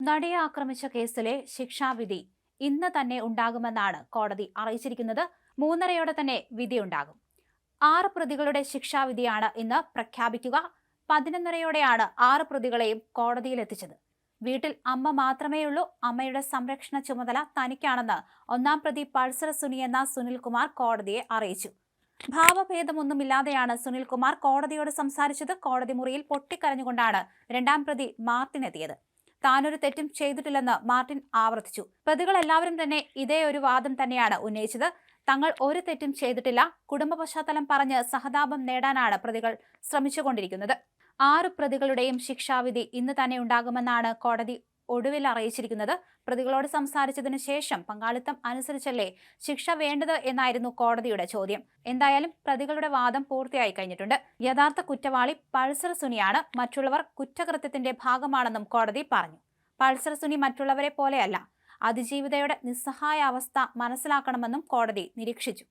നടിയെ ആക്രമിച്ച കേസിലെ ശിക്ഷാവിധി ഇന്ന് തന്നെ ഉണ്ടാകുമെന്നാണ് കോടതി അറിയിച്ചിരിക്കുന്നത്. 3:30 തന്നെ വിധിയുണ്ടാകും. 6 പ്രതികളുടെ ശിക്ഷാവിധിയാണ് ഇന്ന് പ്രഖ്യാപിക്കുക. 11:30 6 പ്രതികളെയും കോടതിയിലെത്തിച്ചത്. വീട്ടിൽ അമ്മ മാത്രമേയുള്ളൂ. അമ്മയുടെ സംരക്ഷണ ചുമതല തനിക്കാണെന്ന് ഒന്നാം പ്രതി പൾസർ സുനി എന്ന സുനിൽകുമാർ കോടതിയെ അറിയിച്ചു. ഭാവഭേദമൊന്നുമില്ലാതെയാണ് സുനിൽകുമാർ കോടതിയോട് സംസാരിച്ചത്. കോടതി മുറിയിൽ പൊട്ടിക്കരഞ്ഞുകൊണ്ടാണ് രണ്ടാം പ്രതി മാർട്ടിൻ എത്തിയത്. താനൊരു തെറ്റും ചെയ്തിട്ടില്ലെന്ന് മാർട്ടിൻ ആവർത്തിച്ചു. പ്രതികൾ എല്ലാവരും തന്നെ ഇതേ ഒരു വാദം തന്നെയാണ് ഉന്നയിച്ചത്. തങ്ങൾ ഒരു തെറ്റും ചെയ്തിട്ടില്ല. കുടുംബ പശ്ചാത്തലം പറഞ്ഞ് സഹതാപം നേടാനാണ് പ്രതികൾ ശ്രമിച്ചുകൊണ്ടിരിക്കുന്നത്. 6 പ്രതികളുടെയും ശിക്ഷാവിധി ഇന്ന് തന്നെ ഉണ്ടാകുമെന്നാണ് കോടതി ഒടുവിൽ അറിയിച്ചിരിക്കുന്നത്. പ്രതികളോട് സംസാരിച്ചതിനു ശേഷം പങ്കാളിത്തം അനുസരിച്ചല്ലേ ശിക്ഷ വേണ്ടത് എന്നായിരുന്നു കോടതിയുടെ ചോദ്യം. എന്തായാലും പ്രതികളുടെ വാദം പൂർത്തിയായി കഴിഞ്ഞിട്ടുണ്ട്. യഥാർത്ഥ കുറ്റവാളി പൾസർ സുനിയാണ്. മറ്റുള്ളവർ കുറ്റകൃത്യത്തിന്റെ ഭാഗമാണെന്നും കോടതി പറഞ്ഞു. പൾസർ സുനി മറ്റുള്ളവരെ പോലെയല്ല. അതിജീവിതയുടെ നിസ്സഹായ അവസ്ഥ മനസ്സിലാക്കണമെന്നും കോടതി നിരീക്ഷിച്ചു.